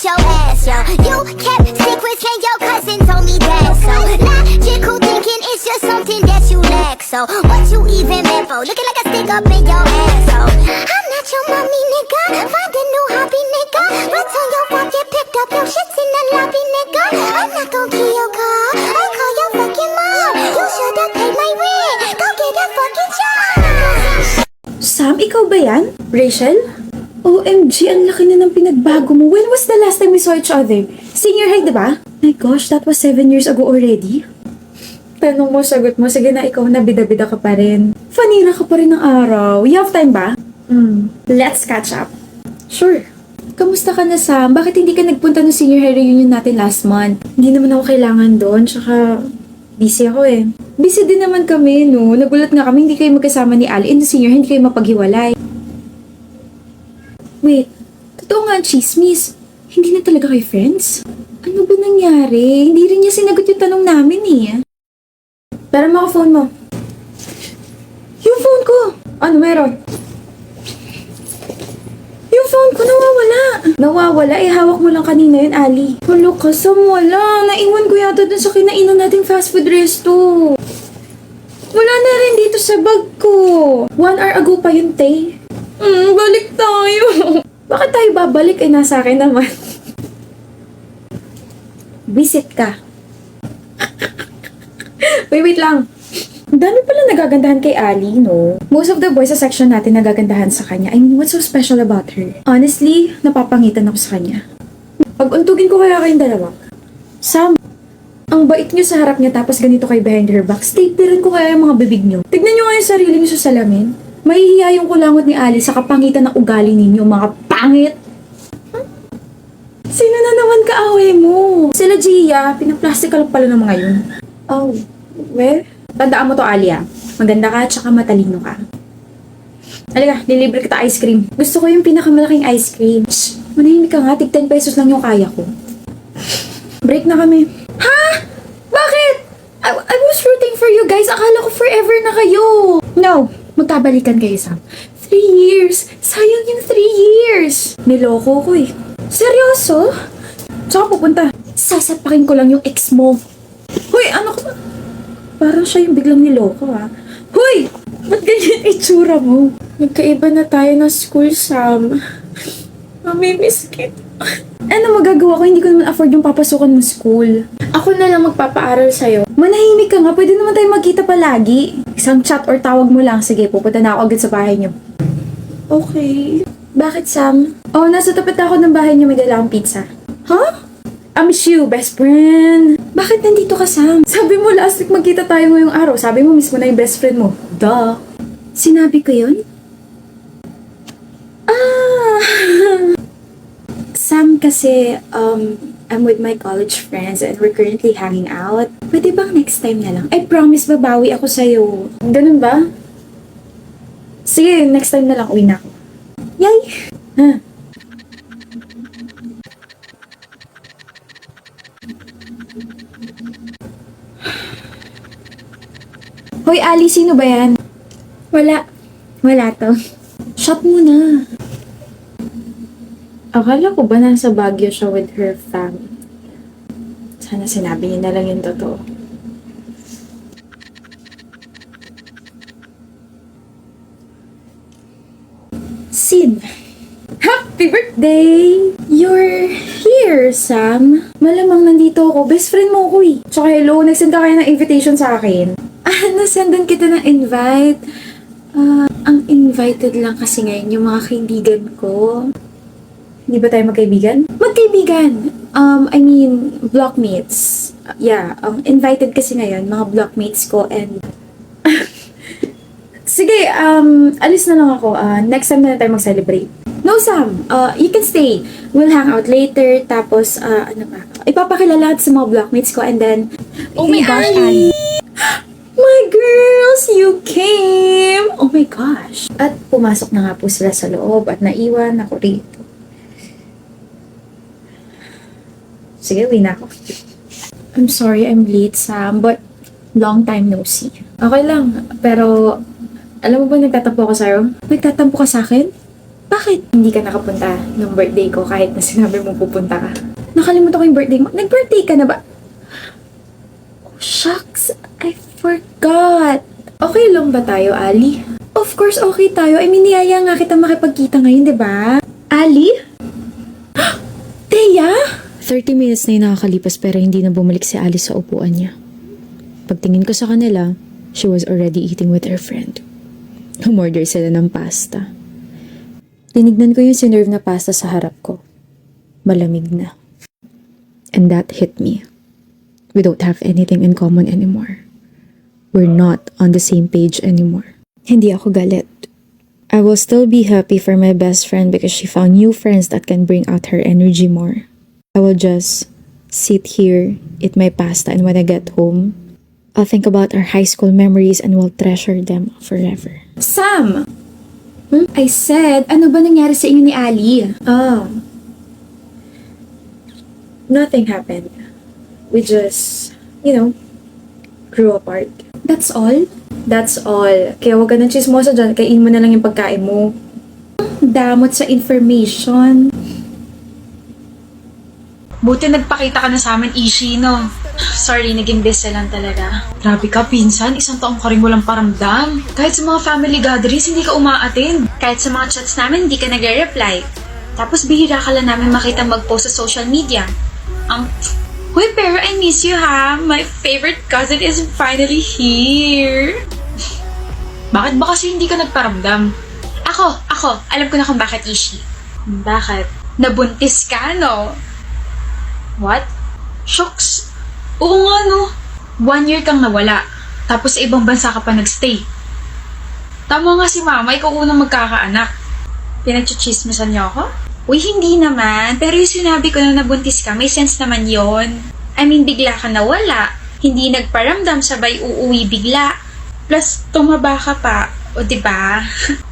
your ass, yo. You kept secrets and your cousin told me that. So logical thinking is just something that you lack. So what you even meant for? Looking like a stick up in your ass. So I'm not your mommy, nigga. Find a new hobby, nigga. Return your phone, get picked up. Your shit's in the lobby, nigga. I'm not gon' kill your car. I'll call your fucking mom. You should've paid my rent. Go get a fucking job. Sam, ikaw ba yan? Rachel? OMG, ang laki na ng pinagbago mo. When was the last time we saw each other? Senior high, diba? My gosh, that was 7 years ago already. Tanong mo, sagot mo. Sige na, ikaw na bida-bida ka pa rin. Fanira ka pa rin ng araw. You have time ba? Let's catch up. Sure. Kamusta ka na, Sam? Bakit hindi ka nagpunta ng senior high reunion natin last month? Hindi naman ako kailangan doon, tsaka busy ako eh. Busy din naman kami, no? Nagulat nga kami, hindi kayo magkasama ni Ali in the senior, hindi kayo mapaghiwalay. Wait, totoo nga ang chismis. Hindi na talaga kayo friends? Ano ba nangyari? Hindi rin niya sinagot yung tanong namin eh. Pero mo phone mo. Yung phone ko! Ano meron? Yung phone ko nawawala. Nawawala? Eh, hawak mo lang kanina yun, Ali. Hulo ka, Sam, wala. Naiwan ko yata dun sa kinainan nating fast food resto. Wala na rin dito sa bag ko. 1 hour ago pa yun, te. Balik tayo. Bakit tayo babalik? Eh, nasa akin naman. Visit ka. Wait lang. Ang dami pala nagagandahan kay Ali, no? Most of the boys sa section natin nagagandahan sa kanya. I mean, what's so special about her? Honestly, napapangitan ako sa kanya. Pag-untugin ko kaya kayong dalawa. Sam, ang bait niyo sa harap niya tapos ganito kay behind her back. Staperin ko kaya yung mga bibig niyo. Tignan niyo nga yung sarili niyo sa salamin. Mahihiya yung kulangot ni Ali sa kapangitan ng ugali ninyo, mga pangit! Sino na naman kaaway mo? Sila Gia, pinaplastikal pala ng mga yun. Oh, well, tandaan mo to, Ali, ah. Maganda ka, tsaka matalino ka. Halika, nilibre kita ice cream. Gusto ko yung pinakamalaking ice cream. Shh, manahimik ka nga, tig 10 pesos lang yung kaya ko. Break na kami. Ha? Bakit? I was rooting for you guys. Akala ko forever na kayo. No. Magkabalikan kayo, Sam. 3 years! Sayang yung 3 years! Niloko ko eh. Seryoso? Saan ka pupunta? Sasapakin ko lang yung ex mo. Hoy, ano ka ba? Parang siya yung biglang niloko, ha? Hoy! Ba't ganyan itsura mo? Magkaiba na tayo ng school, Sam. Mamimiss kita. Ano magagawa ko? Hindi ko naman afford yung papasukan mo school. Ako na lang magpapaaral sa'yo. Manahimik ka nga, pwede naman tayo magkita palagi. Isang chat or tawag mo lang. Sige, pupunta na ako agad sa bahay niyo. Okay. Bakit, Sam? Oh, nasa tapat ako ng bahay niyo, may dala akong pizza. Huh? I miss you, best friend. Bakit nandito ka, Sam? Sabi mo last week magkita tayo ngayong araw. Sabi mo miss mo na yung best friend mo. Duh. Sinabi ko yun? Sam, kasi, I'm with my college friends and we're currently hanging out. Pwede bang next time na lang? I promise babawi ako sa'yo. Ganun ba? Sige, next time na lang uwi na ako. Yay! Ha? Hoy, Ali, sino ba yan? Wala. Wala to. Shot mo na. Akala ko ba nasa Baguio siya with her family? Sana sinabi niya na lang yung totoo. Sin! Happy birthday! You're here, Sam. Malamang nandito ako. Best friend mo ako eh. Tsaka hello, nagsend ka kaya ng invitation sa akin. Nasendan kita ng invite. Ang invited lang kasi ngayon yung mga kaibigan ko. Hindi ba tayo magkaibigan? Magkaibigan! I mean, blockmates. Yeah, invited kasi ngayon, mga blockmates ko and... Sige, alis na lang ako. Next time na tayo mag-celebrate. No, Sam. You can stay. We'll hang out later. Tapos, ano ba? Ipapakilala sa mga blockmates ko and then... Oh my gosh, Ali! My girls, you came! Oh my gosh. At pumasok na nga po sila sa loob at naiwan ako rito. Sige, uwi na ako. I'm sorry I'm late, Sam, but long time no see. Okay lang, pero alam mo ba nagtatampo ako sa'yo? Nagtatampo ka sa'kin? Bakit hindi ka nakapunta ng birthday ko kahit na sinabi mo pupunta ka? Nakalimutan ko yung birthday mo. Nag-birthday ka na ba? Oh, shucks. I forgot. Okay lang ba tayo, Ali? Of course, okay tayo. I mean, niyaya nga kita makipagkita ngayon, di ba? Ali? Teya? 30 minutes na yung nakakalipas pero hindi na bumalik si Alice sa upuan niya. Pagtingin ko sa kanila, she was already eating with her friend. Umorder sila ng pasta. Tinignan ko yung sinerve na pasta sa harap ko. Malamig na. And that hit me. We don't have anything in common anymore. We're not on the same page anymore. Hindi ako galit. I will still be happy for my best friend because she found new friends that can bring out her energy more. I will just sit here, eat my pasta, and when I get home, I'll think about our high school memories and will treasure them forever. Sam! I said, ano ba nangyari sa inyo ni Ali? Oh. Nothing happened. We just, grew apart. That's all? That's all. Kaya huwag ka ng chismosa dyan, kain mo na lang yung pagkain mo. Damot sa information. Buti nagpakita ka na sa amin, Ishi, no? Sorry, naging busy lang talaga. Grabe ka, pinsan. Isang taong ka rin walang paramdam. Kahit sa mga family gatherings, hindi ka umaatin. Kahit sa mga chats namin, hindi ka nagre-reply. Tapos bihira ka lang namin makita mag-post sa social media. Huy, pero I miss you, ha? My favorite cousin is finally here. Bakit ba kasi hindi ka nagparamdam? Ako. Alam ko na kung bakit, Ishi. Bakit? Nabuntis ka, no? What? Shocks. Oo nga, no? 1 year kang nawala. Tapos sa ibang bansa ka pa nagstay. Tama nga si mama, ikaw unang magkakaanak. Pinagchichismisan niyo ako? Uy, hindi naman. Pero yung sinabi ko na nabuntis ka, may sense naman yon. I mean, bigla ka nawala. Hindi nagparamdam, sabay uuwi bigla. Plus, tumaba ka pa. O, diba?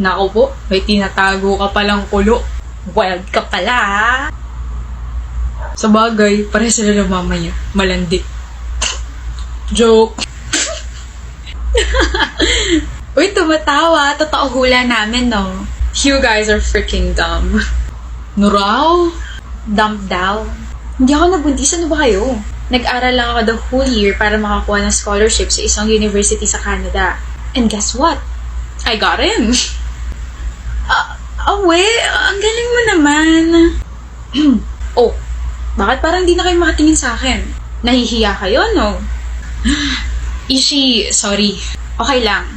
Naku po, may tinatago ka palang kulo. Wild ka pala. Sa bagay, pare sila ng mama niya. Malandi. Joke. Uy, tumatawa. Totoo hula namin, no? You guys are freaking dumb. Nuraw? Dumb daw. Hindi ako nabuntis. Ano ba kayo? Nag-aral lang ako the whole year para makakuha ng scholarship sa isang university sa Canada. And guess what? I got in. Ang galing mo naman. Oh, bakit parang di na kayo makatingin sa akin? Nahihiya kayo, no? Ishi, sorry. Okay lang.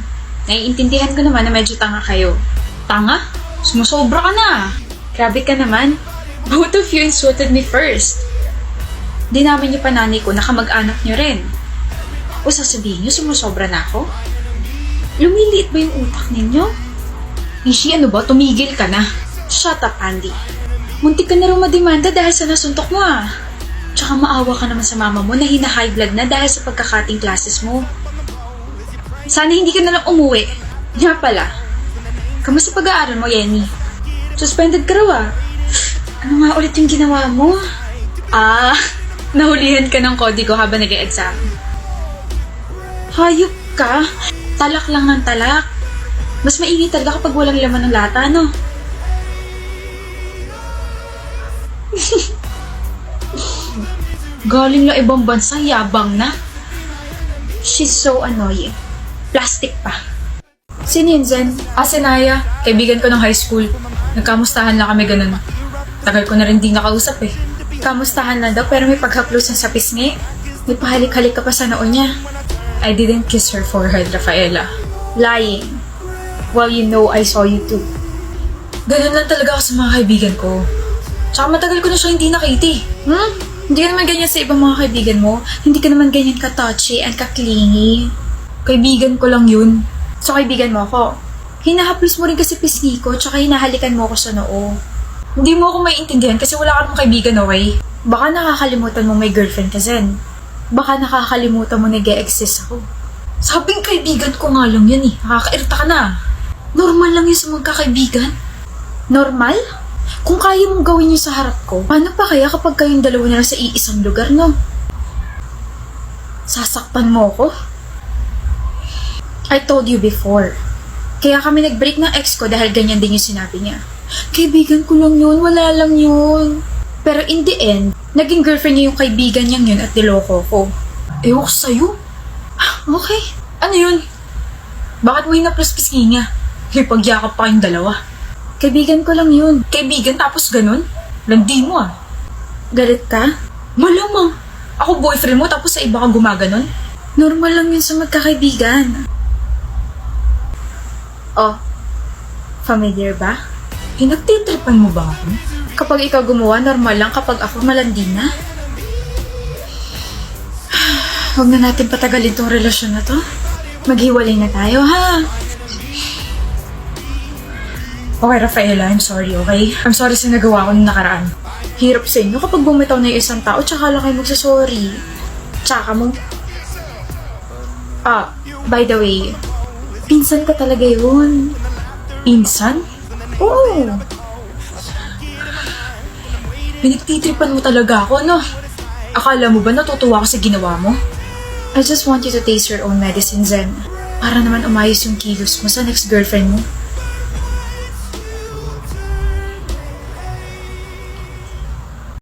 Naiintindihan ko naman na medyo tanga kayo. Tanga? Sumusobra ka na. Grabe ka naman. Both of you insulted me first. Di namin yung pananay ko, nakamag-anak nyo rin. O sasabihin nyo, sumusobra na ako? Lumiliit ba yung utak ninyo? Ishi, ano ba? Tumigil ka na. Shut up, Andy. Muntik ka na rin mademanda dahil sa nasuntok mo, ah. Tsaka maawa ka naman sa mama mo na hina-high blood na dahil sa pagkakating classes mo. Sana hindi ka na lang umuwi. Nga pala. Kamusta pag-aaral mo, Yenny? Suspended ka raw, ah. Ano nga ulit yung ginawa mo? Nahulihan ka ng kodigo habang nag-e-exam. Hayop ka. Talak lang ng talak. Mas mainit talaga kapag walang laman ng lata, no? Galing lang ibang bansa, yabang na. She's so annoying. Plastic pa. Sino yun, Zen? Si Naya. Kaibigan ko ng high school. Nagkamustahan lang kami ganun. Tagal ko na rin di nakausap eh. Kamustahan na daw pero may paghaplos sa pisngi. May pahalik-halik ka pa sa noo niya. I didn't kiss her forehead, Rafaela. Lying. Well, you know I saw you too. Ganun lang talaga ako sa mga kaibigan ko. Tsaka matagal ko na siya hindi nakita. Hindi ka naman ganyan sa ibang mga kaibigan mo. Hindi ka naman ganyan ka-touchy and ka-clingy. Kaibigan ko lang yun. So, kaibigan mo ako. Hinahaplos mo rin kasi pisngi ko, tsaka hinahalikan mo ako sa noo. Hindi mo ako maiintindihan kasi wala ka namang kaibigan, okay? Baka nakakalimutan mo may girlfriend ka, Zen. Baka nakakalimutan mo nag-e-exist ako. Sabing kaibigan ko nga lang yan eh. Nakakairita ka na. Normal lang yun sa magkakaibigan. Normal? Kung kaya mong gawin yun sa harap ko, paano pa kaya kapag kayong dalawa na lang sa iisang lugar, no? Sasaktan mo ako? I told you before, Kaya kami nag-break ng ex ko dahil ganyan din yung sinabi niya. Kaibigan ko lang yun, wala lang yun. Pero in the end, naging girlfriend niya yung kaibigan niyang yun at niloko ko. Ewan ko sa'yo. Okay, ano yun? Bakit mo hinaplaspis niya? May pagyakap pa kayong dalawa. Kaibigan ko lang yun. Kaibigan tapos ganun? Landi mo ah. Galit ka? Malamang. Ako boyfriend mo tapos sa iba ka gumaganon? Normal lang yun sa magkakaibigan. Oh, familiar ba? Pinagtitripan mo ba ako? Kapag ikaw gumawa, normal lang. Kapag ako, malandi na. Huwag na natin patagalin tong relasyon na to. Maghiwalay na tayo, ha? Okay, Rafaela, I'm sorry, okay? I'm sorry sa nagawa ko nung nakaraan. Hirap sa inyo kapag bumitaw na yung isang tao, tsaka lang kayo magsasorry. Tsaka mo... by the way, pinsan ka talaga yun. Pinsan? Oo. Pinagtitripan mo talaga ako, no? Akala mo ba natutuwa ako sa ginawa mo? I just want you to taste your own medicine, Zen. Para naman umayos yung kilos mo sa next girlfriend mo.